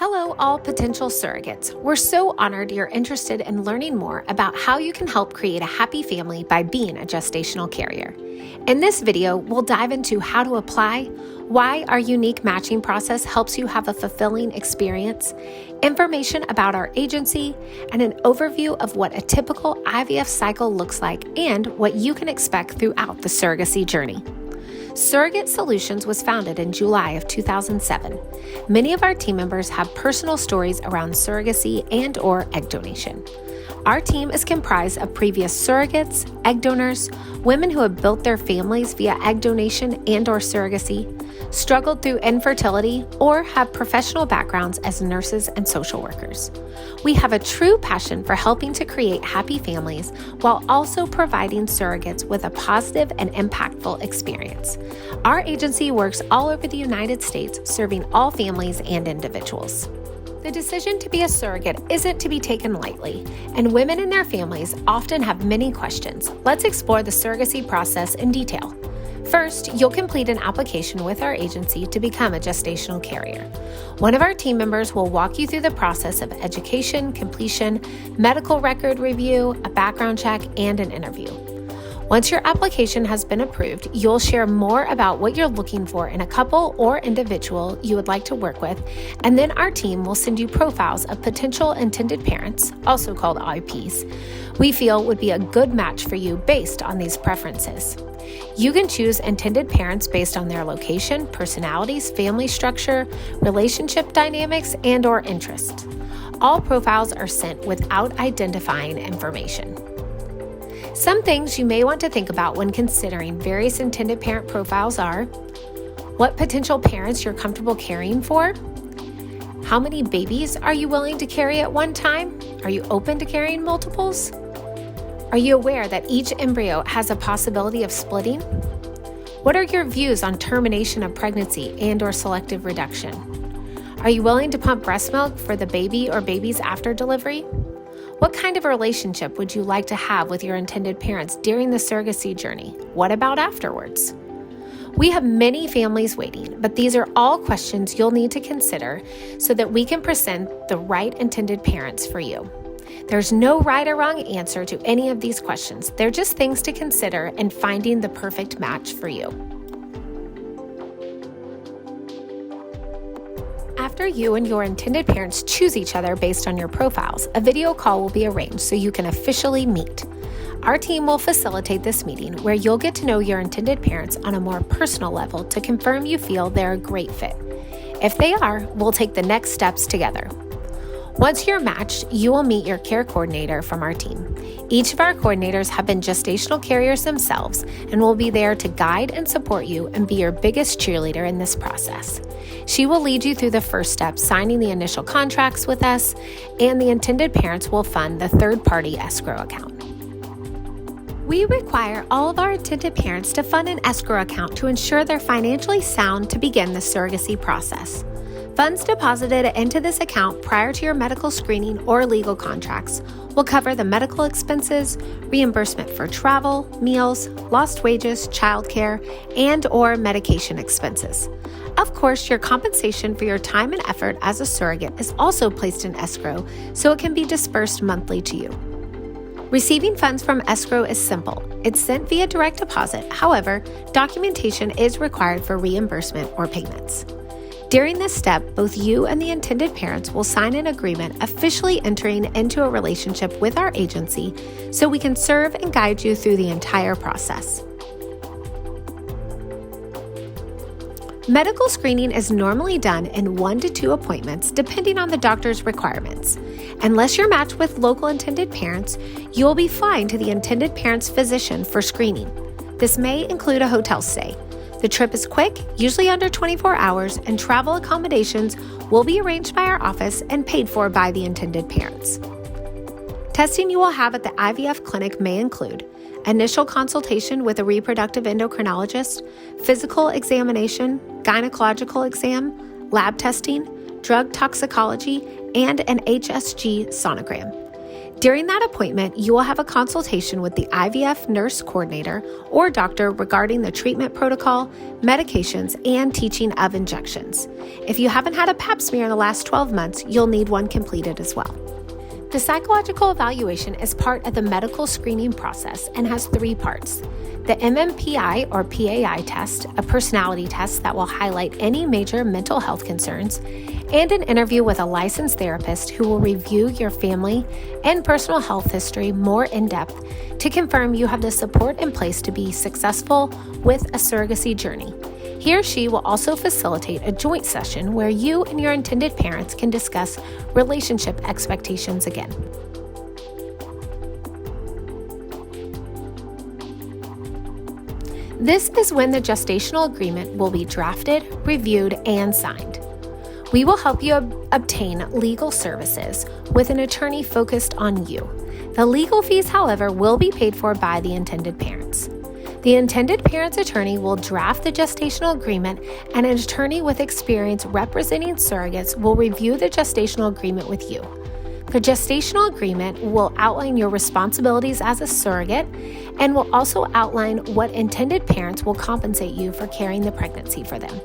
Hello, all potential surrogates. We're so honored you're interested in learning more about how you can help create a happy family by being a gestational carrier. In this video, we'll dive into how to apply, why our unique matching process helps you have a fulfilling experience, information about our agency, and an overview of what a typical IVF cycle looks like and what you can expect throughout the surrogacy journey. Surrogate Solutions was founded in July of 2007. Many of our team members have personal stories around surrogacy and/or egg donation. Our team is comprised of previous surrogates, egg donors, women who have built their families via egg donation and/or surrogacy, struggled through infertility, or have professional backgrounds as nurses and social workers. We have a true passion for helping to create happy families while also providing surrogates with a positive and impactful experience. Our agency works all over the United States, serving all families and individuals. The decision to be a surrogate isn't to be taken lightly, and women and their families often have many questions. Let's explore the surrogacy process in detail. First, you'll complete an application with our agency to become a gestational carrier. One of our team members will walk you through the process of education, completion, medical record review, a background check, and an interview. Once your application has been approved, you'll share more about what you're looking for in a couple or individual you would like to work with, and then our team will send you profiles of potential intended parents, also called IPs, we feel would be a good match for you based on these preferences. You can choose intended parents based on their location, personalities, family structure, relationship dynamics, and/or interests. All profiles are sent without identifying information. Some things you may want to think about when considering various intended parent profiles are: what potential parents you're comfortable caring for, how many babies are you willing to carry at one time, are you open to carrying multiples, are you aware that each embryo has a possibility of splitting, what are your views on termination of pregnancy and/or selective reduction, are you willing to pump breast milk for the baby or babies after delivery? What kind of relationship would you like to have with your intended parents during the surrogacy journey? What about afterwards? We have many families waiting, but these are all questions you'll need to consider so that we can present the right intended parents for you. There's no right or wrong answer to any of these questions. They're just things to consider in finding the perfect match for you. After you and your intended parents choose each other based on your profiles, a video call will be arranged so you can officially meet. Our team will facilitate this meeting where you'll get to know your intended parents on a more personal level to confirm you feel they're a great fit. If they are, we'll take the next steps together. Once you're matched, you will meet your care coordinator from our team. Each of our coordinators have been gestational carriers themselves and will be there to guide and support you and be your biggest cheerleader in this process. She will lead you through the first step, signing the initial contracts with us, and the intended parents will fund the third-party escrow account. We require all of our intended parents to fund an escrow account to ensure they're financially sound to begin the surrogacy process. Funds deposited into this account prior to your medical screening or legal contracts will cover the medical expenses, reimbursement for travel, meals, lost wages, childcare, and/or medication expenses. Of course, your compensation for your time and effort as a surrogate is also placed in escrow, so it can be dispersed monthly to you. Receiving funds from escrow is simple. It's sent via direct deposit. However, documentation is required for reimbursement or payments. During this step, both you and the intended parents will sign an agreement officially entering into a relationship with our agency so we can serve and guide you through the entire process. Medical screening is normally done in 1 to 2 appointments depending on the doctor's requirements. Unless you're matched with local intended parents, you will be flying to the intended parent's physician for screening. This may include a hotel stay. The trip is quick, usually under 24 hours, and travel accommodations will be arranged by our office and paid for by the intended parents. Testing you will have at the IVF clinic may include initial consultation with a reproductive endocrinologist, physical examination, gynecological exam, lab testing, drug toxicology, and an HSG sonogram. During that appointment, you will have a consultation with the IVF nurse coordinator or doctor regarding the treatment protocol, medications, and teaching of injections. If you haven't had a pap smear in the last 12 months, you'll need one completed as well. The psychological evaluation is part of the medical screening process and has 3 parts. The MMPI or PAI test, a personality test that will highlight any major mental health concerns, and an interview with a licensed therapist who will review your family and personal health history more in depth to confirm you have the support in place to be successful with a surrogacy journey. He or she will also facilitate a joint session where you and your intended parents can discuss relationship expectations again. This is when the gestational agreement will be drafted, reviewed, and signed. We will help you obtain legal services with an attorney focused on you. The legal fees, however, will be paid for by the intended parents. The intended parent's attorney will draft the gestational agreement, and an attorney with experience representing surrogates will review the gestational agreement with you. The gestational agreement will outline your responsibilities as a surrogate and will also outline what intended parents will compensate you for carrying the pregnancy for them.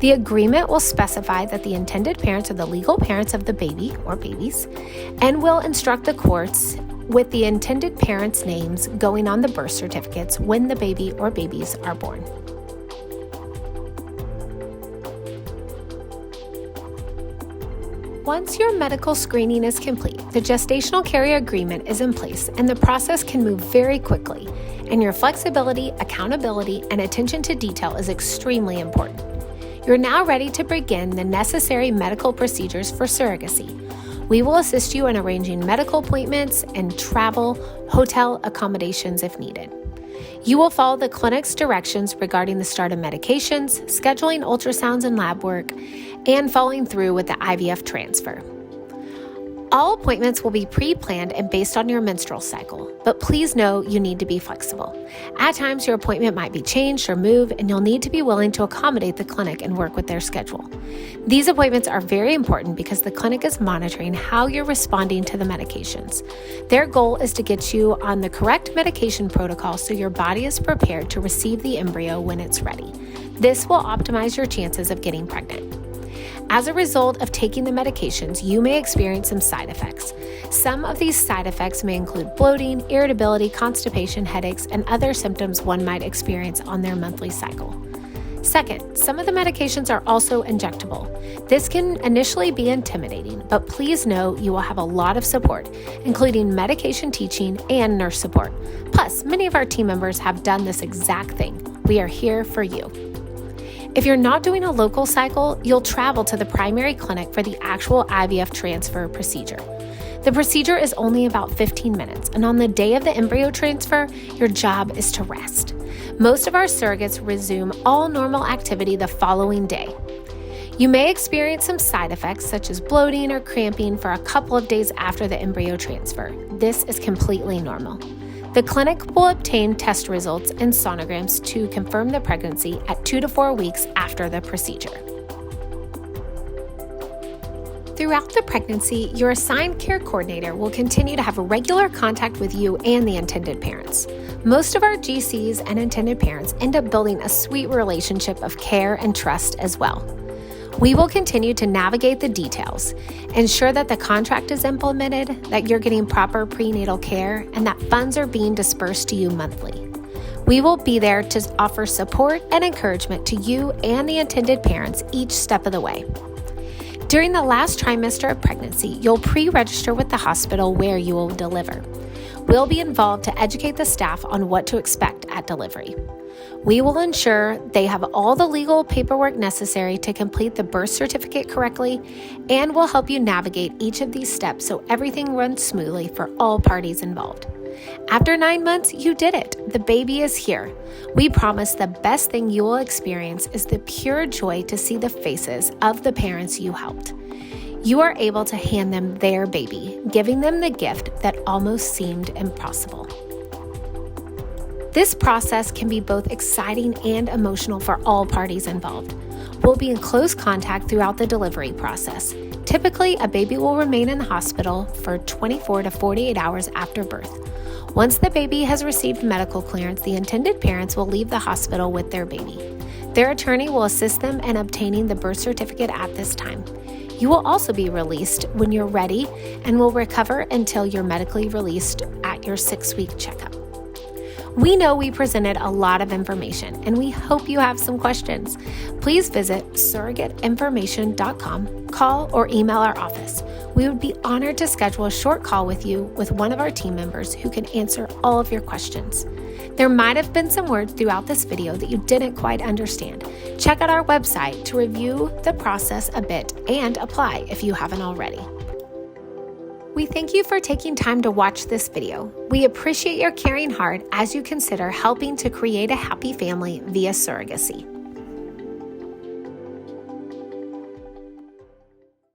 The agreement will specify that the intended parents are the legal parents of the baby or babies and will instruct the courts with the intended parents' names going on the birth certificates when the baby or babies are born. Once your medical screening is complete, the gestational carrier agreement is in place and the process can move very quickly, and your flexibility, accountability, and attention to detail is extremely important. You're now ready to begin the necessary medical procedures for surrogacy. We will assist you in arranging medical appointments and travel, hotel accommodations if needed. You will follow the clinic's directions regarding the start of medications, scheduling ultrasounds and lab work, and following through with the IVF transfer. All appointments will be pre-planned and based on your menstrual cycle, but please know you need to be flexible. At times, your appointment might be changed or moved, and you'll need to be willing to accommodate the clinic and work with their schedule. These appointments are very important because the clinic is monitoring how you're responding to the medications. Their goal is to get you on the correct medication protocol so your body is prepared to receive the embryo when it's ready. This will optimize your chances of getting pregnant. As a result of taking the medications, you may experience some side effects. Some of these side effects may include bloating, irritability, constipation, headaches, and other symptoms one might experience on their monthly cycle. Second, some of the medications are also injectable. This can initially be intimidating, but please know you will have a lot of support, including medication teaching and nurse support. Plus, many of our team members have done this exact thing. We are here for you. If you're not doing a local cycle, you'll travel to the primary clinic for the actual IVF transfer procedure. The procedure is only about 15 minutes, and on the day of the embryo transfer, your job is to rest. Most of our surrogates resume all normal activity the following day. You may experience some side effects such as bloating or cramping for a couple of days after the embryo transfer. This is completely normal. The clinic will obtain test results and sonograms to confirm the pregnancy at 2 to 4 weeks after the procedure. Throughout the pregnancy, your assigned care coordinator will continue to have regular contact with you and the intended parents. Most of our GCs and intended parents end up building a sweet relationship of care and trust as well. We will continue to navigate the details, ensure that the contract is implemented, that you're getting proper prenatal care, and that funds are being dispersed to you monthly. We will be there to offer support and encouragement to you and the intended parents each step of the way. During the last trimester of pregnancy, you'll pre-register with the hospital where you will deliver. We'll be involved to educate the staff on what to expect at delivery. We will ensure they have all the legal paperwork necessary to complete the birth certificate correctly, and will help you navigate each of these steps so everything runs smoothly for all parties involved. After 9 months, you did it. The baby is here. We promise the best thing you will experience is the pure joy to see the faces of the parents you helped. You are able to hand them their baby, giving them the gift that almost seemed impossible. This process can be both exciting and emotional for all parties involved. We'll be in close contact throughout the delivery process. Typically, a baby will remain in the hospital for 24 to 48 hours after birth. Once the baby has received medical clearance, the intended parents will leave the hospital with their baby. Their attorney will assist them in obtaining the birth certificate at this time. You will also be released when you're ready and will recover until you're medically released at your 6-week checkup. We know we presented a lot of information, and we hope you have some questions. Please visit surrogateinformation.com, call or email our office. We would be honored to schedule a short call with you with one of our team members who can answer all of your questions. There might have been some words throughout this video that you didn't quite understand. Check out our website to review the process a bit and apply if you haven't already. We thank you for taking time to watch this video. We appreciate your caring heart as you consider helping to create a happy family via surrogacy.